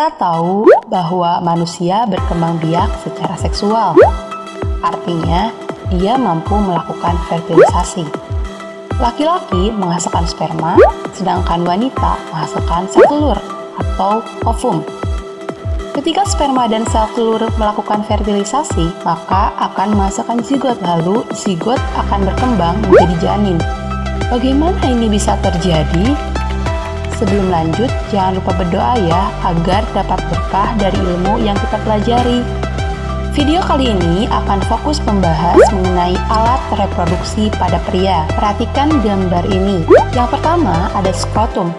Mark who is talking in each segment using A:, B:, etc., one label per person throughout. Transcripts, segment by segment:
A: Kita tahu bahwa manusia berkembang biak secara seksual. Artinya, dia mampu melakukan fertilisasi. Laki-laki menghasilkan sperma, sedangkan wanita menghasilkan sel telur atau ovum. Ketika sperma dan sel telur melakukan fertilisasi, maka akan menghasilkan zigot. Lalu, zigot akan berkembang menjadi janin. Bagaimana ini bisa terjadi? Sebelum lanjut, jangan lupa berdoa ya, agar dapat berkah dari ilmu yang kita pelajari. Video kali ini akan fokus membahas mengenai alat reproduksi pada pria. Perhatikan gambar ini. Yang pertama ada skrotum.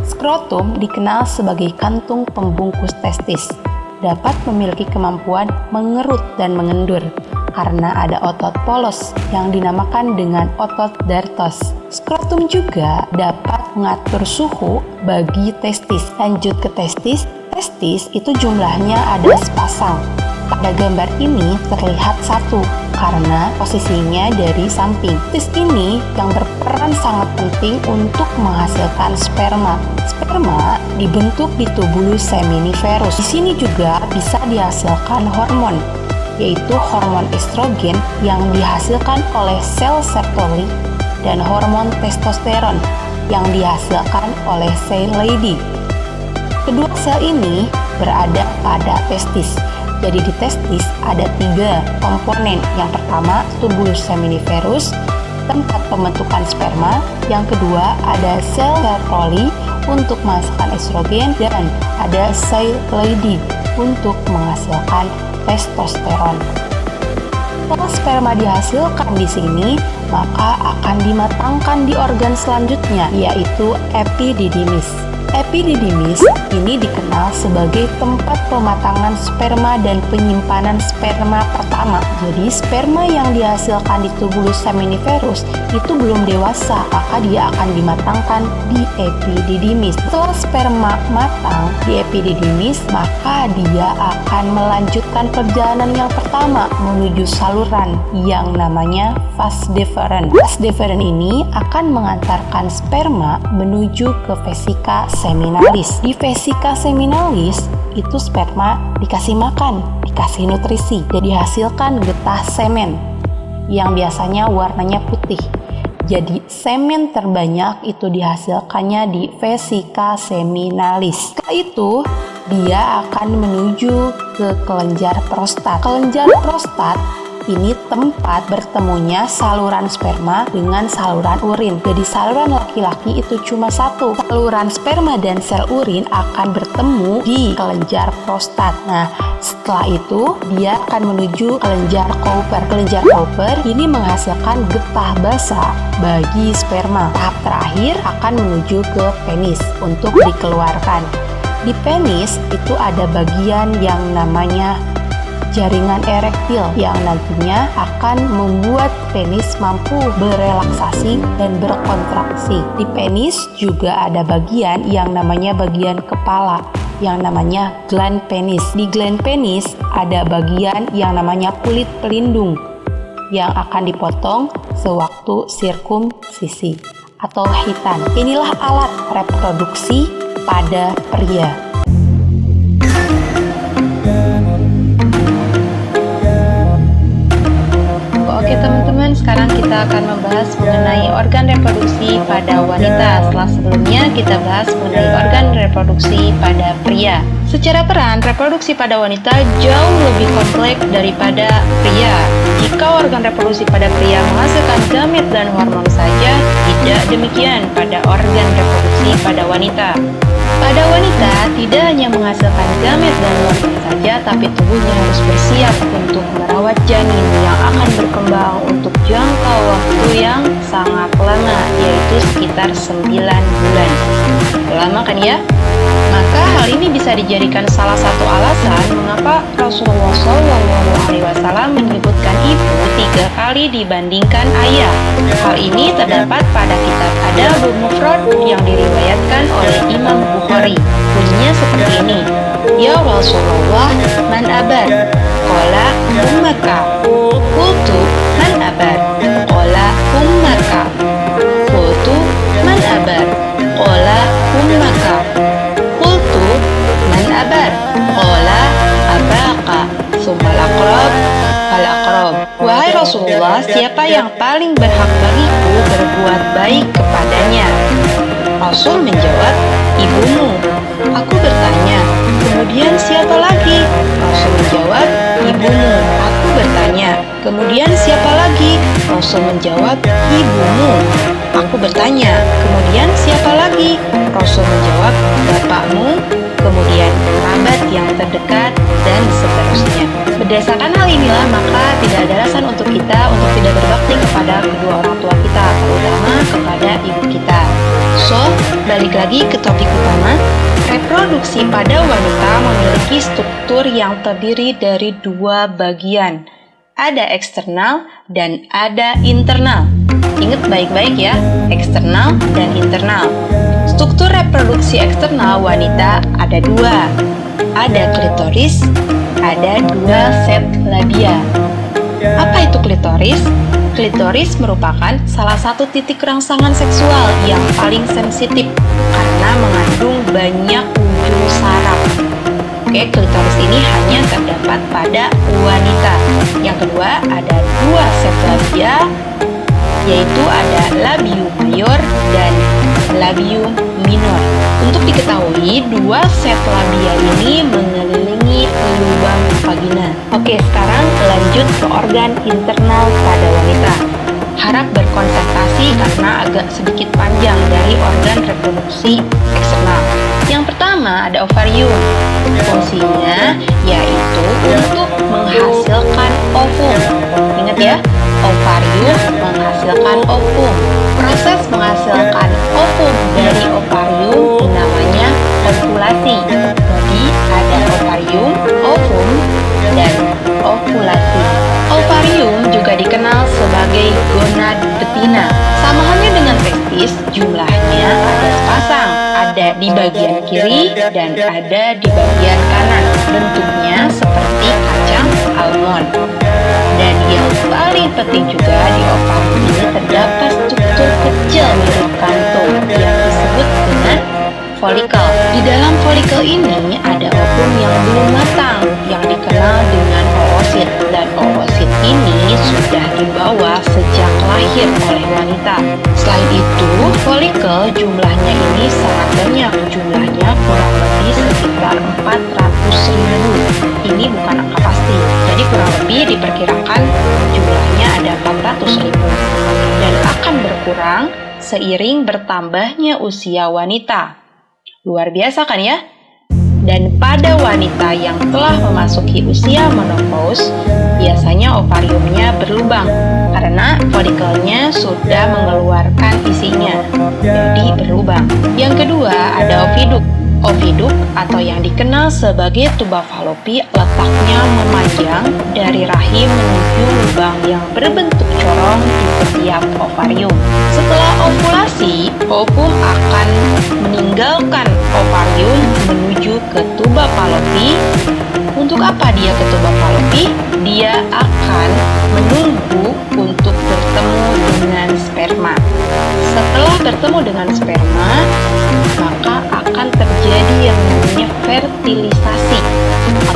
A: Skrotum dikenal sebagai kantung pembungkus testis. Dapat memiliki kemampuan mengerut dan mengendur karena ada otot polos yang dinamakan dengan otot dartos. Skrotum juga dapat mengatur suhu bagi testis. Lanjut ke testis. Testis itu jumlahnya ada sepasang. Pada gambar ini terlihat satu karena posisinya dari samping. Testis ini yang berperan sangat penting untuk menghasilkan sperma. Sperma dibentuk di tubulus seminiferus. Di sini juga bisa dihasilkan hormon, yaitu hormon estrogen yang dihasilkan oleh sel Sertoli dan hormon testosteron yang dihasilkan oleh sel Leydig. Kedua sel ini berada pada testis. Jadi di testis ada 3 komponen. Yang pertama tubulus seminiferus, tempat pembentukan sperma. Yang kedua ada sel Sertoli untuk menghasilkan estrogen, dan ada sel Leydig untuk menghasilkan testosteron. Setelah sperma dihasilkan di sini, maka akan dimatangkan di organ selanjutnya, yaitu epididymis. Epididymis ini dikenal sebagai tempat pematangan sperma dan penyimpanan sperma pertama. Jadi sperma yang dihasilkan di tubulus seminiferus itu belum dewasa, maka dia akan dimatangkan di epididymis. Setelah sperma matang di epididymis, maka dia akan melanjutkan perjalanan yang pertama menuju saluran yang namanya vas deferens. Vas deferens ini akan mengantarkan sperma menuju ke vesika seminalis. Di vesika seminalis itu sperma dikasih makan, dikasih nutrisi, dan dihasilkan getah semen yang biasanya warnanya putih. Jadi semen terbanyak itu dihasilkannya di vesika seminalis. Setelah itu dia akan menuju ke kelenjar prostat. Kelenjar prostat ini tempat bertemunya saluran sperma dengan saluran urin. Jadi saluran laki-laki itu cuma satu. Saluran sperma dan sel urin akan bertemu di kelenjar prostat. Nah, setelah itu dia akan menuju kelenjar Cowper. Kelenjar Cowper ini menghasilkan getah basah bagi sperma. Tahap terakhir akan menuju ke penis untuk dikeluarkan. Di penis itu ada bagian yang namanya jaringan erektil yang nantinya akan membuat penis mampu berelaksasi dan berkontraksi. Di penis juga ada bagian yang namanya bagian kepala yang namanya gland penis. Di gland penis ada bagian yang namanya kulit pelindung yang akan dipotong sewaktu sirkumsisi atau hitan. Inilah alat reproduksi pada pria. Oke teman-teman, sekarang kita akan membahas mengenai organ reproduksi pada wanita. Setelah sebelumnya kita bahas mengenai organ reproduksi pada pria. Secara peran, reproduksi pada wanita jauh lebih kompleks daripada pria. Jika organ reproduksi pada pria menghasilkan gamet dan hormon saja, tidak demikian pada organ reproduksi pada wanita. Pada wanita tidak hanya menghasilkan gamet dan hormon saja, tapi tubuhnya harus bersiap untuk merawat janin yang akan berkembang untuk jangka waktu yang sangat lama, yaitu sekitar 9 bulan. Lama kan ya? Maka hal ini bisa dijadikan salah satu alasan mengapa Rasulullah SAW menyebutkan ibu 3 kali dibandingkan ayah. Hal ini terdapat pada kitab Adabul Mufrad yang diriwayatkan oleh Imam Bukhari. Bunyinya seperti ini: Ya Rasulullah, man abar? Qala ummaka. Qultu man abar? Qala ummaka. Qultu man abar? Qala ummaka. Qultu man siapa yang paling berhak bagiku berbuat baik kepadanya? Rasul menjawab, ibumu. Aku bertanya, kemudian siapa lagi? Rasul menjawab, ibumu. Aku bertanya, kemudian siapa lagi? Rasul menjawab, ibumu. Aku bertanya, kemudian siapa lagi? Rasul menjawab, bapakmu, kemudian kerabat yang terdekat, dan seterusnya. Berdasarkan hal inilah, maka tidak ada alasan untuk kita untuk tidak berbakti kepada kedua orang tua kita, terutama kepada ibu kita. So, balik lagi ke topik utama. Reproduksi pada wanita memiliki struktur yang terdiri dari dua bagian. Ada eksternal dan ada internal. Ingat baik-baik ya, eksternal dan internal. Struktur reproduksi eksternal wanita ada dua. Ada klitoris, ada dua set labia. Apa itu klitoris? Klitoris merupakan salah satu titik rangsangan seksual yang paling sensitif karena mengandung banyak ujung saraf. Oke, klitoris ini hanya terdapat pada wanita. Yang kedua, ada dua set labia, yaitu ada labium mayor dan labium minor. Untuk diketahui, dua set labia ini mengelilingi lubang vagina. Oke, sekarang lanjut ke organ internal pada wanita. Harap berkonsentrasi karena agak sedikit panjang dari organ reproduksi eksternal. Yang pertama ada ovarium. Fungsinya yaitu untuk menghasilkan ovum. Ingat ya, ovarium menghasilkan ovum. Proses menghasilkan ovum dari ovarium namanya ovulasi. Jadi ada ovarium, ovum, dan ovulasi. Ovarium juga dikenal sebagai gonad betina. Sama halnya dengan testis, jumlahnya ada sepasang. Ada di bagian kiri dan ada di bagian kanan. Bentuknya seperti kacang almond. Dan yang paling penting juga di ovarium ini terdapat struktur kecil mirip kantung yang disebut dengan folikel. Di dalam folikel ini ada ovum yang belum matang yang dikenal dengan oosit, dan oosit ini sudah dibawa sejak lahir oleh wanita. Selain itu, folikel jumlahnya ini sangat banyak. Jumlahnya kurang lebih sekitar 400.000. Ini bukan angka pasti, jadi kurang lebih diperkirakan jumlahnya ada 400.000 dan akan berkurang seiring bertambahnya usia wanita. Luar biasa kan ya? Dan pada wanita yang telah memasuki usia menopause, biasanya ovariumnya berlubang karena folikelnya sudah mengeluarkan isinya, jadi berlubang. Yang kedua ada oviduk. Oviduk atau yang dikenal sebagai tuba falopi letaknya memanjang dari rahim menuju lubang yang berbentuk corong di setiap ovarium. Setelah ovulasi, ovum akan meninggalkan ovarium menuju ke tuba falopi. Untuk apa dia ke tuba falopi? Dia akan menunggu untuk bertemu dengan sperma. Setelah bertemu dengan sperma, maka akan terjadi yang namanya fertilisasi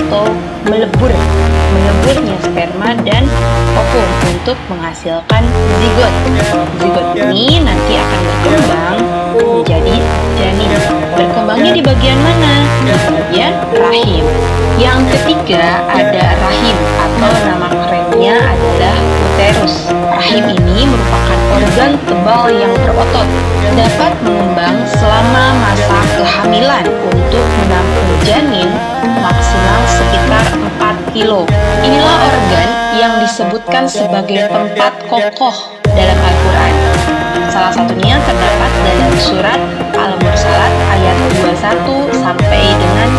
A: atau meleburnya sperma dan ovum untuk menghasilkan zigot. Zigot ini nanti akan berkembang menjadi janin. Berkembangnya di bagian mana? Di bagian rahim. Yang ketiga ada rahim atau nama kerennya adalah uterus. Rahim ini merupakan organ tebal yang berotot, dapat mengembang selama masa kehamilan untuk menampung janin maksimal sekitar 4 kilo. Inilah organ yang disebutkan sebagai tempat kokoh dalam Al-Quran. Salah satunya terdapat dalam surat Al-Mursalat ayat 21 sampai dengan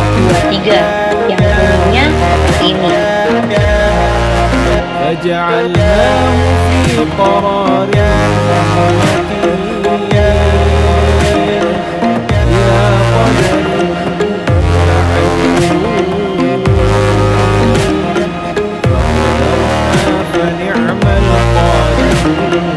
A: 23 yang bunyinya seperti ini.
B: فجعلناه في قرار مكين إلى قدر معلوم فقدرنا فنعم القادرون.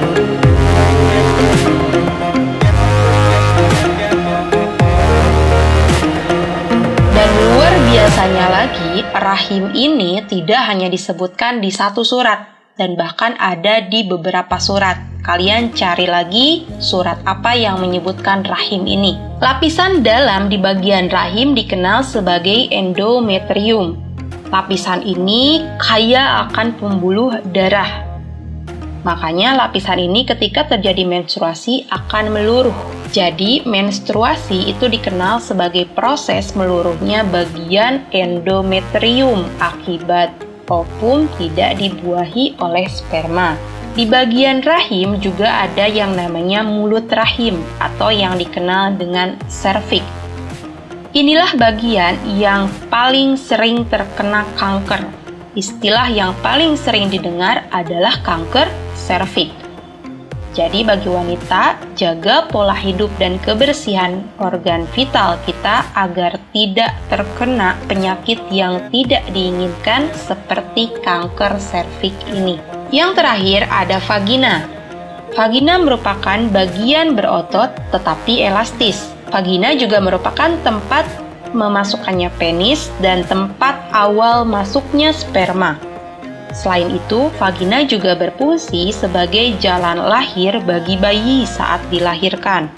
A: Dan luar biasanya lagi, rahim ini tidak hanya disebutkan di satu surat, dan bahkan ada di beberapa surat. Kalian cari lagi surat apa yang menyebutkan rahim ini. Lapisan dalam di bagian rahim dikenal sebagai endometrium. Lapisan ini kaya akan pembuluh darah. Makanya lapisan ini ketika terjadi menstruasi akan meluruh. Jadi menstruasi itu dikenal sebagai proses meluruhnya bagian endometrium akibat ovum tidak dibuahi oleh sperma. Di bagian rahim juga ada yang namanya mulut rahim atau yang dikenal dengan serviks. Inilah bagian yang paling sering terkena kanker. Istilah yang paling sering didengar adalah kanker serviks. Jadi bagi wanita, jaga pola hidup dan kebersihan organ vital kita agar tidak terkena penyakit yang tidak diinginkan seperti kanker serviks ini. Yang terakhir ada vagina. Vagina merupakan bagian berotot tetapi elastis. Vagina juga merupakan tempat memasukkannya penis dan tempat awal masuknya sperma. Selain itu, vagina juga berfungsi sebagai jalan lahir bagi bayi saat dilahirkan.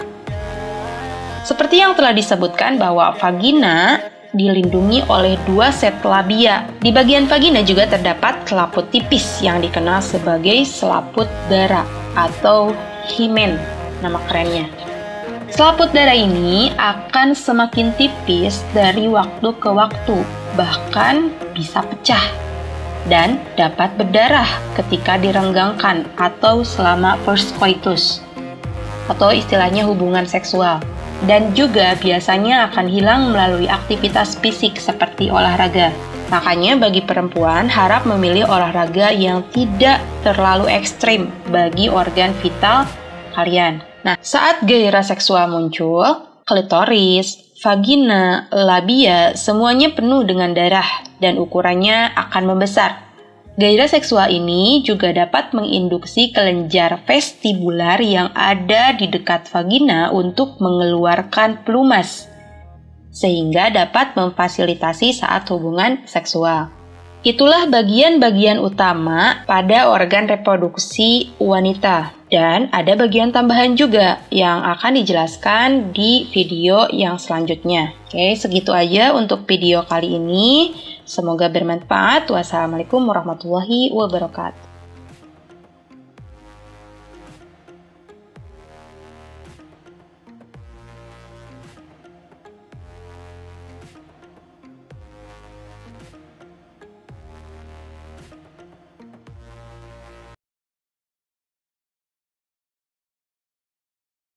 A: Seperti yang telah disebutkan bahwa vagina dilindungi oleh 2 set labia. Di bagian vagina juga terdapat selaput tipis yang dikenal sebagai selaput darah atau himen, nama kerennya. Selaput darah ini akan semakin tipis dari waktu ke waktu, bahkan bisa pecah dan dapat berdarah ketika direnggangkan atau selama first coitus atau istilahnya hubungan seksual, dan juga biasanya akan hilang melalui aktivitas fisik seperti olahraga. Makanya bagi perempuan harap memilih olahraga yang tidak terlalu ekstrim bagi organ vital kalian. Nah, saat gairah seksual muncul, klitoris, vagina, labia, semuanya penuh dengan darah dan ukurannya akan membesar. Gairah seksual ini juga dapat menginduksi kelenjar vestibular yang ada di dekat vagina untuk mengeluarkan pelumas, sehingga dapat memfasilitasi saat hubungan seksual. Itulah bagian-bagian utama pada organ reproduksi wanita. Dan ada bagian tambahan juga yang akan dijelaskan di video yang selanjutnya. Oke, segitu aja untuk video kali ini. Semoga bermanfaat. Wassalamualaikum warahmatullahi wabarakatuh.